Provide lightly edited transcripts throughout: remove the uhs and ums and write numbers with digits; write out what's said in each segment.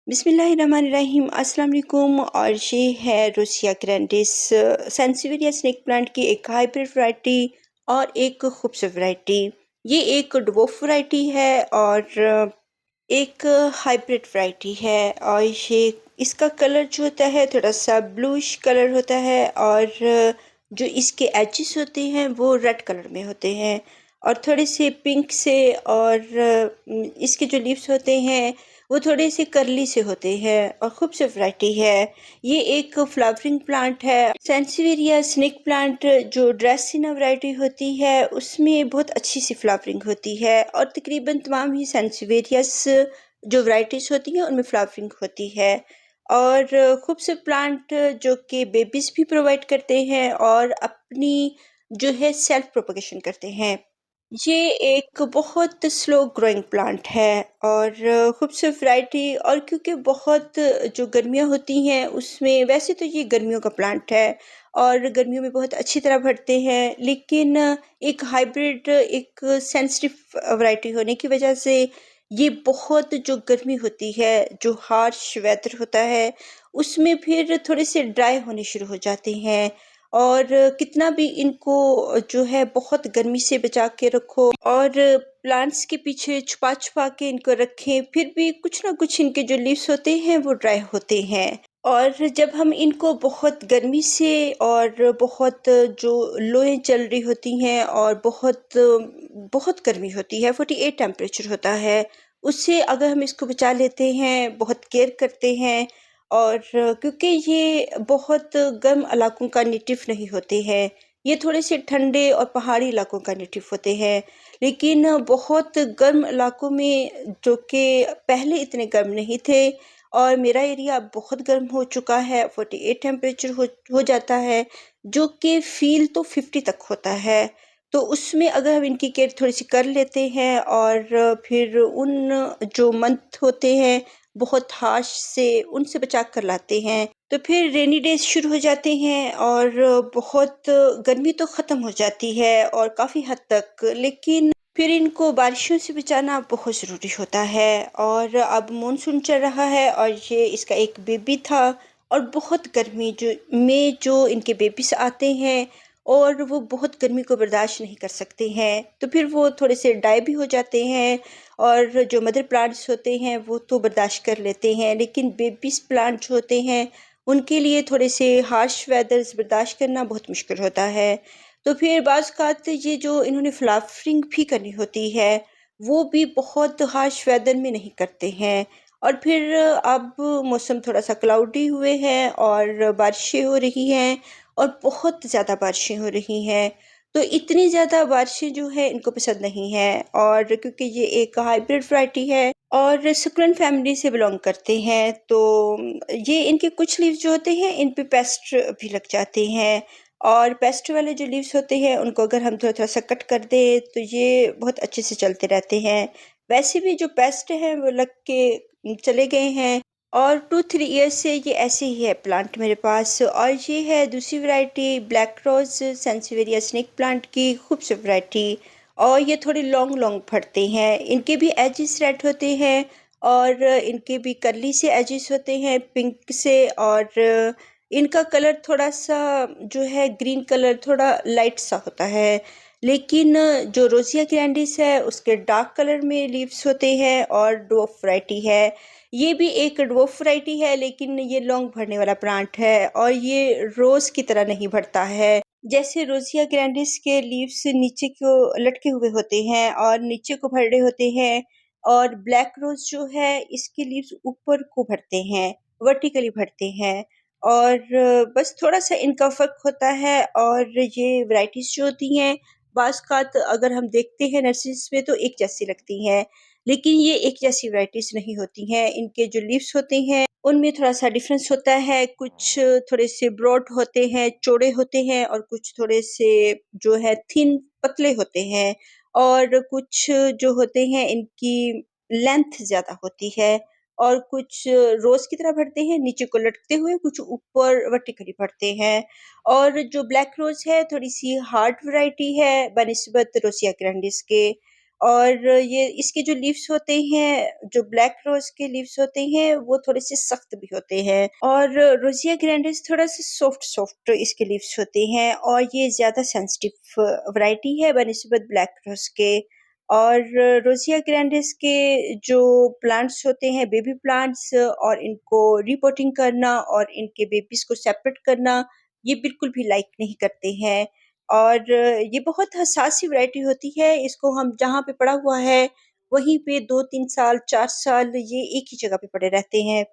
बिस्मिल्लाहिर्रहमानिर्रहीम अस्सलाम वालेकुम। और ये है रोसिया ग्रैंडिस सेंसिवेरिया स्नेक प्लांट की एक हाइब्रिड वैरायटी और एक खूबसूरत वैरायटी। ये एक ड्वार्फ वैरायटी है और एक हाइब्रिड वैरायटी है। और ये इसका कलर जो होता है थोड़ा सा ब्लूइश कलर होता है और जो इसके एजेस होते हैं वो रेड कलर में होते हैं और थोड़े से पिंक से। और इसके जो लीव्स होते हैं वो थोड़े से करली से होते हैं और खूबसूरत वैरायटी है। ये एक फ्लावरिंग प्लांट है। सेंसिवेरिया स्नेक प्लांट जो ड्रेसिना वैरायटी होती है उसमें बहुत अच्छी सी फ्लावरिंग होती है और तकरीबन तमाम ही सेंसिवेरियस जो वैरायटीज होती हैं उनमें फ्लावरिंग होती है। और खूबसूरत प्लांट जो कि बेबीज भी प्रोवाइड करते हैं और अपनी जो है सेल्फ प्रोपगेशन करते हैं। ये एक बहुत स्लो ग्रोइंग प्लांट है और खूबसूरत वैरायटी। और क्योंकि बहुत जो गर्मियाँ होती हैं उसमें वैसे तो ये गर्मियों का प्लांट है और गर्मियों में बहुत अच्छी तरह बढ़ते हैं, लेकिन एक हाइब्रिड एक सेंसिटिव वैरायटी होने की वजह से ये बहुत जो गर्मी होती है, जो हार्श वेदर होता है उसमें फिर थोड़े से ड्राई होने शुरू हो जाते हैं। और कितना भी इनको जो है बहुत गर्मी से बचा के रखो और प्लांट्स के पीछे छुपा-छुपा के इनको रखें, फिर भी कुछ ना कुछ इनके जो लीव्स होते हैं वो ड्राई होते हैं। और जब हम इनको बहुत गर्मी से और बहुत जो लोएँ चल रही होती हैं और बहुत बहुत गर्मी होती है, 48 टेम्परेचर होता है, उससे अगर हम इसको बचा लेते हैं, बहुत केयर करते हैं। और क्योंकि ये बहुत गर्म इलाकों का नेटिव नहीं होते हैं, ये थोड़े से ठंडे और पहाड़ी इलाकों का नेटिव होते हैं। लेकिन बहुत गर्म इलाकों में जो कि पहले इतने गर्म नहीं थे और मेरा एरिया अब बहुत गर्म हो चुका है, 48 टेम्परेचर हो जाता है, जो कि फ़ील तो 50 तक होता है। तो उसमें अगर हम इनकी केयर थोड़ी-सी कर लेते हैं और फिर उन जो मंथ होते हैं बहुत हार्श से, उनसे बचा कर लाते हैं, तो फिर रेनी डेज़ शुरू हो जाते हैं और बहुत गर्मी तो ख़त्म हो जाती है और काफ़ी हद तक। लेकिन फिर इनको बारिशों से बचाना बहुत ज़रूरी होता है। और अब मानसून चल रहा है और ये इसका एक बेबी था और बहुत गर्मी जो इनके बेबीज़ आते हैं और वो बहुत गर्मी को बर्दाश्त नहीं कर सकते हैं, तो फिर वो थोड़े से डाई भी हो जाते हैं। और जो मदर प्लांट्स होते हैं वो तो बर्दाश्त कर लेते हैं, लेकिन बेबीज़ प्लांट जो होते हैं उनके लिए थोड़े से हार्श वेदर्स बर्दाश्त करना बहुत मुश्किल होता है। तो फिर बाज़-औक़ात ये जो इन्होंने फ्लावरिंग भी करनी होती है, वो भी बहुत हार्श वेदर में नहीं करते हैं। और फिर अब मौसम थोड़ा-सा क्लाउडी हुए हैं और बारिशें हो रही हैं और बहुत ज़्यादा बारिशें हो रही हैं। तो इतनी ज़्यादा बारिशें जो है इनको पसंद नहीं है। और क्योंकि ये एक हाइब्रिड वैरायटी है और सुकुलेंट फैमिली से बिलॉन्ग करते हैं, तो ये इनके कुछ लीव्स जो होते हैं इन पे पेस्ट भी लग जाते हैं। और पेस्ट वाले जो लीव्स होते हैं उनको अगर हम थोड़ा-थोड़ा सा कट कर दें तो ये बहुत अच्छे से चलते रहते हैं। वैसे भी जो पेस्ट हैं वो लग के चले गए हैं और 2-3 ईयर्स से ये ऐसे ही है प्लांट मेरे पास। और ये है दूसरी वैरायटी ब्लैक रोज़ सेंसिवेरिया स्नेक प्लांट की खूबसूरत वैरायटी। और ये थोड़े लॉन्ग लॉन्ग फटते हैं, इनके भी एजेस रेड होते हैं और इनके भी कर्ली से एजेस होते हैं पिंक से। और इनका कलर थोड़ा-सा जो है ग्रीन कलर थोड़ा लाइट सा होता है। लेकिन जो रोज़िया ग्रैंडिस है उसके डार्क कलर में लीव्स होते हैं और ड्वार्फ वैरायटी है। ये भी एक ड्वार्फ वैरायटी है, लेकिन ये लॉन्ग बढ़ने वाला प्लांट है और ये रोज़ की तरह नहीं बढ़ता है। जैसे रोज़िया ग्रैंडिस के लीव्स नीचे को लटके हुए होते हैं और नीचे को भरे होते हैं, और ब्लैक रोज़ जो है इसके लीव्स ऊपर को भरते हैं, वर्टिकली भरते हैं। और बस थोड़ा-सा इनका फ़र्क होता है। और ये वैराइटीज़ जो होती हैं बाज़-औक़ात अगर हम देखते हैं नर्सरीज़ में तो एक जैसी लगती हैं, लेकिन ये एक जैसी वैराइटीज़ नहीं होती हैं। इनके जो लीव्स होते हैं उनमें थोड़ा-सा डिफ़रेंस होता है, कुछ थोड़े से ब्रॉड होते हैं, चौड़े होते हैं और कुछ थोड़े से जो है थिन पतले होते हैं। और कुछ जो होते हैं इनकी लेंथ ज़्यादा होती है और कुछ रोज़ की तरह बढ़ते हैं नीचे को लटकते हुए, कुछ ऊपर वर्टिकली बढ़ते हैं। और जो ब्लैक रोज़ है थोड़ी-सी हार्ड वैरायटी है बनिस्बत रोज़िया ग्रैंडिस के। और ये इसके जो लीव्स होते हैं, जो ब्लैक रोज़ के लीव्स होते हैं, वो थोड़े-से सख्त भी होते हैं और रोज़िया ग्रैंडिस थोड़ा-सा सॉफ्ट-सॉफ्ट इसके लीव्स होते हैं और ये ज़्यादा सेंसिटिव वैरायटी है बनिस्बत ब्लैक रोज़ के। और रोज़िया ग्रैंडिस के जो प्लांट्स होते हैं, बेबी प्लांट्स और इनको रिपोर्टिंग करना और इनके बेबीज़ को सेपरेट करना, ये बिल्कुल भी लाइक नहीं करते हैं। और ये बहुत हसास सी वैरायटी होती है, इसको हम जहाँ पे पड़ा हुआ है, वहीं पे 2-3 साल, 4 साल ये एक ही जगह पे पड़े रहते हैं।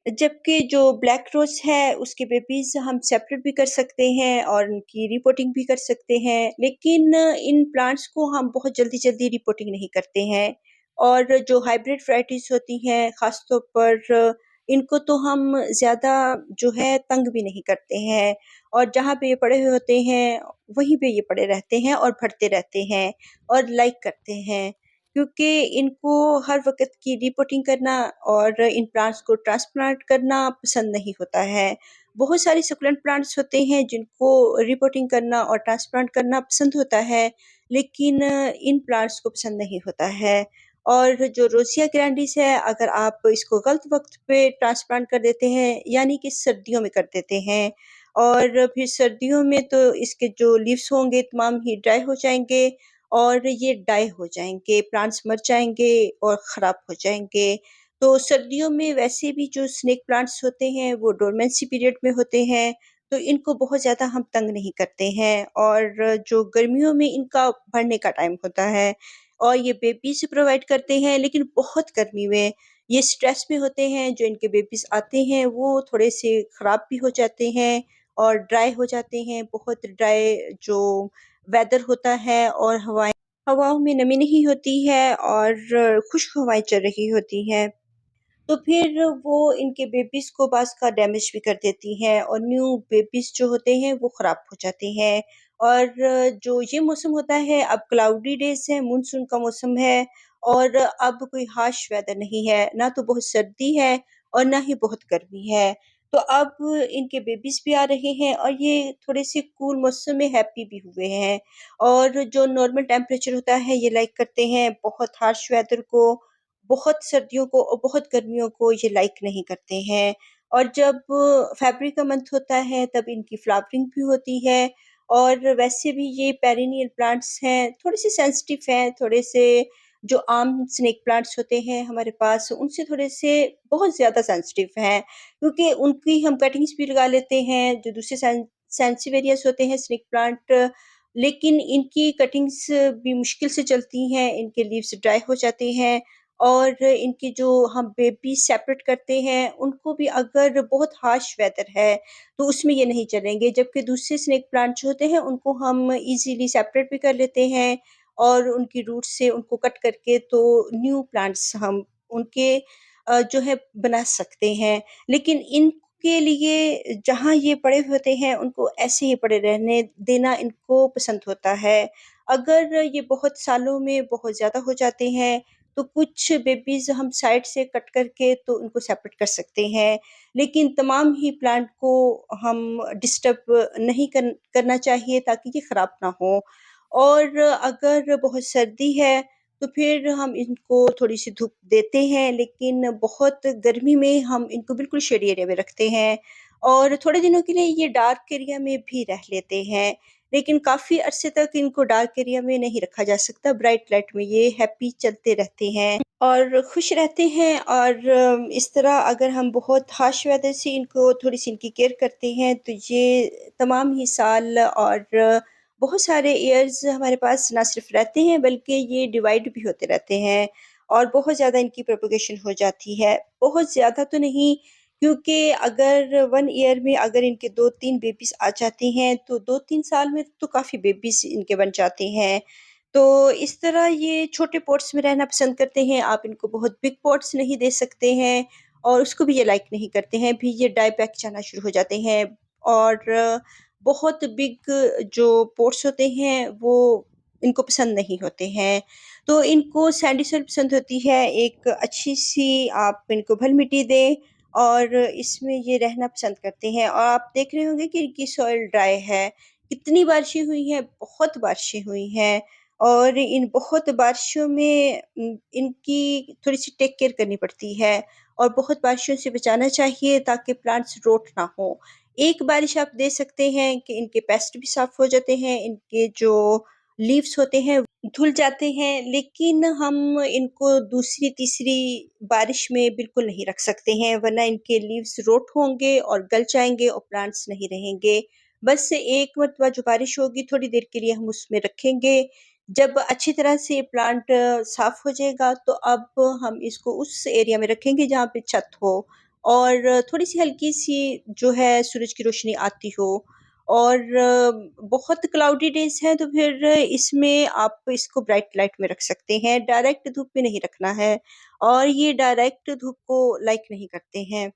जबकि जो ब्लैक रोज़ है, उसके बेबीज़ हम सेपरेट भी कर सकते हैं और उनकी रिपोर्टिंग भी कर सकते हैं, लेकिन इन प्लांट्स को हम बहुत जल्दी-जल्दी रिपोर्टिंग नहीं करते हैं। और जो हाइब्रिड वैराइटीज़ होती हैं, ख़ास तौर पर इनको तो हम ज़्यादा जो है तंग भी नहीं करते हैं और जहाँ पे ये पड़े हुए होते हैं, वहीं पे ये पड़े रहते हैं और बढ़ते रहते हैं और लाइक करते हैं। क्योंकि इनको हर वक़्त की रिपोर्टिंग करना और इन प्लांट्स को ट्रांसप्लांट करना पसंद नहीं होता है। बहुत सारे सक्युलेंट प्लांट्स होते हैं जिनको रिपोर्टिंग करना और ट्रांसप्लांट करना पसंद होता है, लेकिन इन प्लांट्स को पसंद नहीं होता है। और जो रोज़िया ग्रैंडिस है, अगर आप इसको गलत वक़्त पे ट्रांसप्लांट कर देते हैं, यानी कि सर्दियों में कर देते हैं और फिर सर्दियों में तो इसके जो लीव्स होंगे तमाम ही ड्राई हो जाएँगे और ये डाई हो जाएँगे, प्लांट्स मर जाएँगे और ख़राब हो जाएँगे। तो सर्दियों में वैसे भी जो स्नेक प्लांट्स होते हैं, वो डोरमेंसी पीरियड में होते हैं, तो इनको बहुत ज़्यादा हम तंग नहीं करते हैं और जो गर्मियों में इनका बढ़ने का टाइम होता है और ये बेबीज़ प्रोवाइड करते हैं, लेकिन बहुत गर्मी में ये स्ट्रेस में होते हैं, जो इनके बेबीज़ आते हैं, वो थोड़े-से ख़राब भी हो जाते हैं और ड्राई हो जाते हैं। बहुत ड्राई जो वेदर होता है और हवाओं में नमी नहीं होती है और खुश्क हवाएँ चल रही होती हैं। तो फिर वो इनके बेबीज़ को बाज़ का डैमेज भी कर देती हैं और न्यू बेबीज़ जो होते हैं वो ख़राब हो जाते हैं। और जो ये मौसम होता है, अब क्लाउडी डेज़ हैं, मानसून का मौसम है और अब कोई हार्श वेदर नहीं है, ना तो बहुत सर्दी है और ना ही बहुत गर्मी है। तो अब इनके बेबीज़ भी आ रहे हैं और ये थोड़े-से कूल मौसम में हैप्पी भी हुए हैं और जो नॉर्मल टेम्परेचर होता है ये लाइक करते हैं, बहुत हार्श वेदर को, बहुत सर्दियों को और बहुत गर्मियों को ये लाइक नहीं करते हैं। और जब फ़रवरी का मंथ होता है तब इनकी फ्लावरिंग भी होती है और वैसे भी ये पेरिनियल प्लांट्स हैं, थोड़े-से सेंसिटिव हैं, थोड़े-से जो आम स्नेक प्लांट्स होते हैं हमारे पास उनसे थोड़े-से बहुत ज़्यादा सेंसिटिव हैं, क्योंकि उनकी हम कटिंग्स भी लगा लेते हैं, जो दूसरे सेंसिवेरियस होते हैं स्नेक प्लांट, लेकिन इनकी कटिंग्स भी मुश्किल से चलती हैं, इनके लीव्स ड्राई हो जाते हैं और इनके जो हम बेबी सेपरेट करते हैं, उनको भी अगर बहुत हार्श वेदर है, तो उसमें ये नहीं चलेंगे। जबकि दूसरे स्नेक प्लांट जो होते हैं, उनको हम ईज़िली सेपरेट भी कर लेते हैं और उनकी रूट से उनको कट करके तो न्यू प्लांट्स हम उनके जो है बना सकते हैं। लेकिन इनके लिए जहाँ ये पड़े होते हैं, उनको ऐसे ही पड़े रहने देना इनको पसंद होता है। अगर ये बहुत सालों में बहुत ज़्यादा हो जाते हैं, तो कुछ बेबीज़ हम साइड से कट करके तो उनको सेपरेट कर सकते हैं। लेकिन तमाम ही प्लांट को हम डिस्टर्ब नहीं करना चाहिए ताकि ये ख़राब ना हो। और अगर बहुत सर्दी है, तो फिर हम इनको थोड़ी-सी धूप देते हैं, लेकिन बहुत गर्मी में हम इनको बिल्कुल शेडी एरिया में रखते हैं और थोड़े दिनों के लिए ये डार्क एरिया में भी रह लेते हैं। लेकिन काफ़ी अरसे तक इनको डार्क एरिया में नहीं रखा जा सकता, ब्राइट लाइट में ये हैप्पी चलते रहते हैं और खुश रहते हैं। और इस तरह अगर हम बहुत हार्श वेदर से इनको थोड़ी-सी इनकी केयर करते हैं, तो ये तमाम ही साल और बहुत सारे ईयर्स हमारे पास ना सिर्फ रहते हैं, बल्कि ये डिवाइड भी होते रहते हैं और बहुत ज़्यादा इनकी प्रोपेगेशन हो जाती है। बहुत ज़्यादा तो नहीं, क्योंकि अगर 1 ईयर में अगर इनके 2-3 बेबीज़ आ जाते हैं, तो 2-3 साल में तो काफ़ी बेबीज़ इनके बन जाते हैं। तो इस तरह ये छोटे पॉट्स में रहना पसंद करते हैं, आप इनको बहुत बिग पॉट्स नहीं दे सकते हैं और उसको भी ये लाइक नहीं करते हैं, फिर ये डाई बैक जाना शुरू हो जाते हैं और बहुत बिग जो पॉट्स होते हैं, वो इनको पसंद नहीं होते हैं। तो इनको सैंडी सॉइल पसंद होती है, एक अच्छी-सी आप इनको भल-मिट्टी दें और इसमें ये रहना पसंद करते हैं और आप देख रहे होंगे कि इनकी सॉइल ड्राई है। कितनी बारिशें हुई हैं, बहुत बारिशें हुई हैं और इन बहुत बारिशों में इनकी थोड़ी-सी टेक केयर करनी पड़ती है और बहुत बारिशों से बचाना चाहिए ताकि प्लांट्स रोट ना हो। एक बारिश आप दे सकते हैं कि इनके पेस्ट भी साफ़ हो जाते हैं, इनके जो लीव्स होते हैं धुल जाते हैं, लेकिन हम इनको दूसरी-तीसरी बारिश में बिल्कुल नहीं रख सकते हैं, वरना इनके लीव्स रोट होंगे और गल जाएँगे और प्लांट्स नहीं रहेंगे। बस एक मरतबा जो बारिश होगी, थोड़ी देर के लिए हम उसमें रखेंगे। जब अच्छी तरह से प्लांट साफ़ हो जाएगा, तो अब हम इसको उस एरिया में रखेंगे जहाँ पे छत हो और थोड़ी-सी हल्की-सी जो है सूरज की रोशनी आती हो और बहुत क्लाउडी डेज़ हैं तो फिर इसमें आप इसको ब्राइट लाइट में रख सकते हैं, डायरेक्ट धूप में नहीं रखना है और ये डायरेक्ट धूप को लाइक नहीं करते हैं।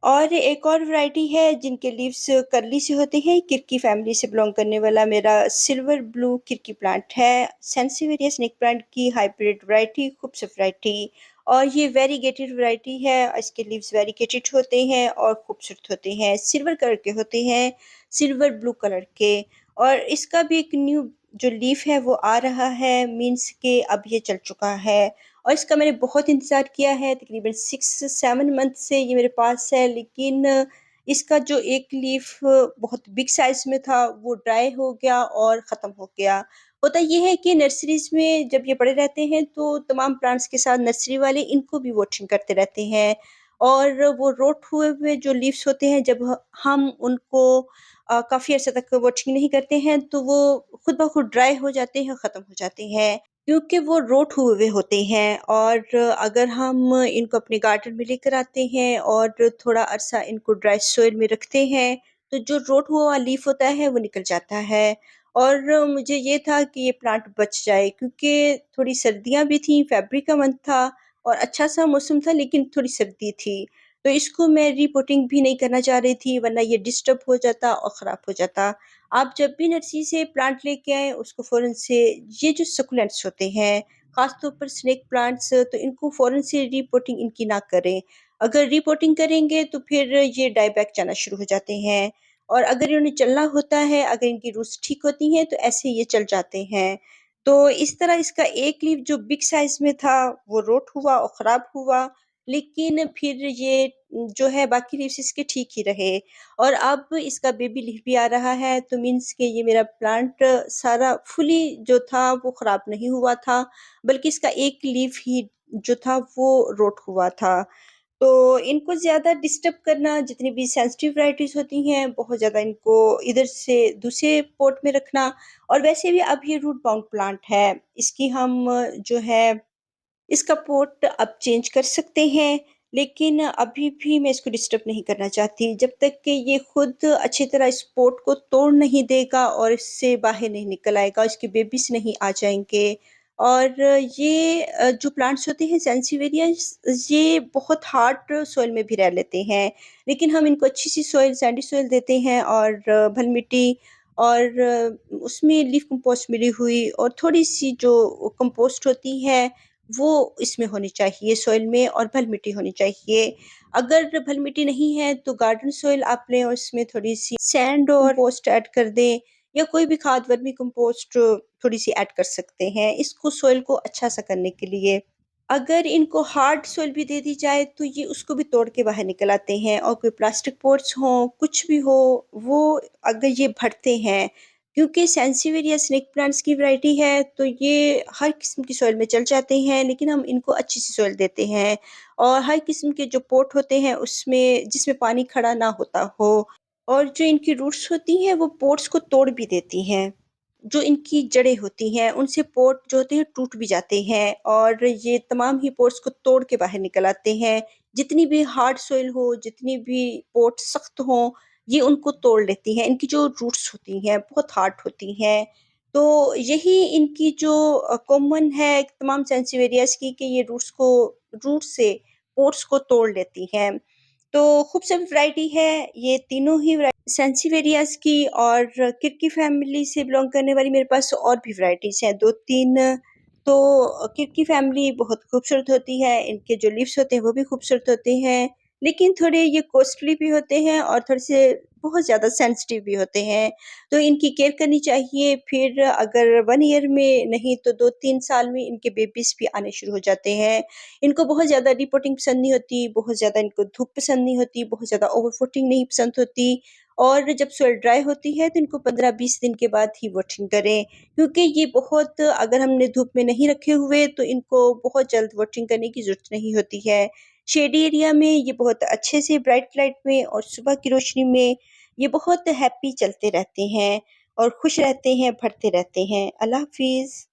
और एक और वैरायटी है जिनके लीव्स कर्ली से होते हैं, किरकी फैमिली से बिलॉन्ग करने वाला मेरा सिल्वर ब्लू किरकी प्लांट है। सेंसिवेरिया स्नेक प्लांट की हाइब्रिड वैरायटी, खूबसूरत वैरायटी और ये वेरीगेटेड वैरायटी है। इसके लीव्स वेरीगेटेड होते हैं और खूबसूरत होते हैं, सिल्वर कलर के होते हैं, सिल्वर ब्लू कलर के और इसका भी एक न्यू जो लीफ है वो आ रहा है, मीन्स के अब ये चल चुका है। और इसका मैंने बहुत इंतज़ार किया है, तकरीबन 6-7 मंथ से ये मेरे पास है, लेकिन इसका जो एक लीफ बहुत बिग साइज़ में था, वो ड्राई हो गया और ख़त्म हो गया। होता ये है कि नर्सरीज़ में जब ये पड़े रहते हैं, तो तमाम प्लांट्स के साथ नर्सरी वाले इनको भी वॉचिंग करते रहते हैं और वो रोट हुए हुए जो लीव्स होते हैं, जब हम उनको काफ़ी अर्से तक वॉचिंग नहीं करते हैं, तो वो खुद ब खुद ड्राई हो जाते हैं, ख़त्म हो जाते हैं। क्योंकि वो रोट हुए हुए होते हैं और अगर हम इनको अपने गार्डन में लेकर आते हैं और थोड़ा अरसा इनको ड्राई सॉइल में रखते हैं, तो जो रोट हुआ हुआ लीफ होता है वो निकल जाता है। और मुझे ये था कि ये प्लांट बच जाए क्योंकि थोड़ी सर्दियाँ भी थीं, फ़रवरी का मंथ था और अच्छा-सा मौसम था लेकिन थोड़ी सर्दी थी। तो इसको मैं रीपोटिंग भी नहीं करना चाह रही थी वरना ये डिस्टर्ब हो जाता और ख़राब हो जाता। आप जब भी नर्सरी से प्लांट लेके आएँ उसको फ़ौरन से ये जो सक्युलेंट्स होते हैं, ख़ास तौर पर स्नेक प्लांट्स तो इनको फ़ौरन से रीपोटिंग इनकी ना करें। अगर रीपोटिंग करेंगे तो फिर ये डाई बैक जाना शुरू हो जाते हैं और अगर इन्हें चलना होता है, अगर इनकी रूट्स ठीक होती हैं तो ऐसे ये चल जाते हैं। तो इस तरह इसका एक लीफ जो बिग साइज़ में था वो रोट हुआ और ख़राब हुआ, लेकिन फिर ये जो है बाकी लीव्स इसके ठीक ही रहे। और अब इसका बेबी लीफ भी आ रहा है तो मीन्स कि ये मेरा प्लांट सारा फुली जो था वो ख़राब नहीं हुआ था, बल्कि इसका एक लीफ ही जो था वो रोट हुआ था। तो इनको ज़्यादा डिस्टर्ब करना जितनी भी सेंसिटिव वैराइटीज़ होती हैं, बहुत ज़्यादा इनको इधर से दूसरे पॉट में रखना और वैसे भी अब ये रूट बाउंड प्लांट है, इसकी हम जो है इसका पॉट अब चेंज कर सकते हैं, लेकिन अभी भी मैं इसको डिस्टर्ब नहीं करना चाहती, जब तक कि ये खुद अच्छी तरह इस पॉट को तोड़ नहीं देगा और इससे बाहर नहीं निकल आएगा, इसके बेबीज़ नहीं आ जाएँगे। और ये जो प्लांट्स होते हैं सेंसिवेरियस ये बहुत हार्ड सॉइल में भी रह लेते हैं, लेकिन हम इनको अच्छी-सी सॉइल, सैंडी सॉइल देते हैं और बल मिट्टी और उसमें लीफ कंपोस्ट मिली हुई और थोड़ी-सी जो कंपोस्ट होती है वो इसमें होनी चाहिए सॉइल में और भल मिट्टी होनी चाहिए। अगर भल मिट्टी नहीं है तो गार्डन सॉइल आप लें और उसमें थोड़ी-सी सैंड और कंपोस्ट ऐड कर दें या कोई भी खाद वर्मी कंपोस्ट थोड़ी-सी ऐड कर सकते हैं, इसको सॉइल को अच्छा-सा करने के लिए। अगर इनको हार्ड सॉइल भी दे दी जाए तो ये उसको भी तोड़ के बाहर निकल आते हैं और कोई प्लास्टिक पॉट्स हों, कुछ भी हो, वो अगर ये भरते हैं क्योंकि सेंसिवेरिया स्नेक प्लांट्स की वैरायटी है, तो ये हर किस्म की सॉइल में चल जाते हैं, लेकिन हम इनको अच्छी-सी सॉइल देते हैं और हर किस्म के जो पॉट होते हैं उसमें जिसमें पानी खड़ा ना होता हो और जो इनकी रूट्स होती हैं वो पॉट्स को तोड़ भी देती हैं। जो इनकी जड़ें होती हैं उनसे पॉट जो होते हैं टूट भी जाते हैं और ये तमाम ही पॉट्स को तोड़ के बाहर निकल आते हैं। जितनी भी हार्ड सॉइल हो, जितनी भी पॉट सख्त हों, ये उनको तोड़ लेती हैं। इनकी जो रूट्स होती हैं बहुत हार्ड होती हैं। तो यही इनकी जो कॉमन है तमाम सेंसिवेरियाज़ की कि ये रूट से पॉट्स को तोड़ लेती हैं। तो खूबसूरत वैरायटी है ये तीनों ही सेंसिवेरियाज़ की और किरकी फैमिली से बिलॉन्ग करने वाली मेरे पास और भी वैराइटीज़ हैं 2-3। तो किरकी फैमिली बहुत खूबसूरत होती है, इनके जो लीव्स होते हैं वो भी खूबसूरत होते हैं, लेकिन थोड़े ये कॉस्टली भी होते हैं और थोड़े से बहुत ज़्यादा सेंसिटिव भी होते हैं, तो इनकी केयर करनी चाहिए। फिर अगर 1 ईयर में नहीं तो 2-3 साल में इनके बेबीज़ भी आने शुरू हो जाते हैं। इनको बहुत ज़्यादा रिपोर्टिंग पसंद नहीं होती, बहुत ज़्यादा इनको धूप पसंद नहीं होती, बहुत ज़्यादा ओवर फूटिंग नहीं पसंद होती और जब सॉइल ड्राई होती है तो इनको 15-20 दिन के बाद ही वाटरिंग करें, क्योंकि ये बहुत अगर हमने धूप में नहीं रखे हुए तो इनको बहुत जल्द वाटरिंग करने की ज़रूरत नहीं होती है। शेडी एरिया में ये बहुत अच्छे से ब्राइट लाइट में और सुबह की रोशनी में ये बहुत हैप्पी चलते रहते हैं और खुश रहते हैं, बढ़ते रहते हैं। अल्लाह हाफ़िज़।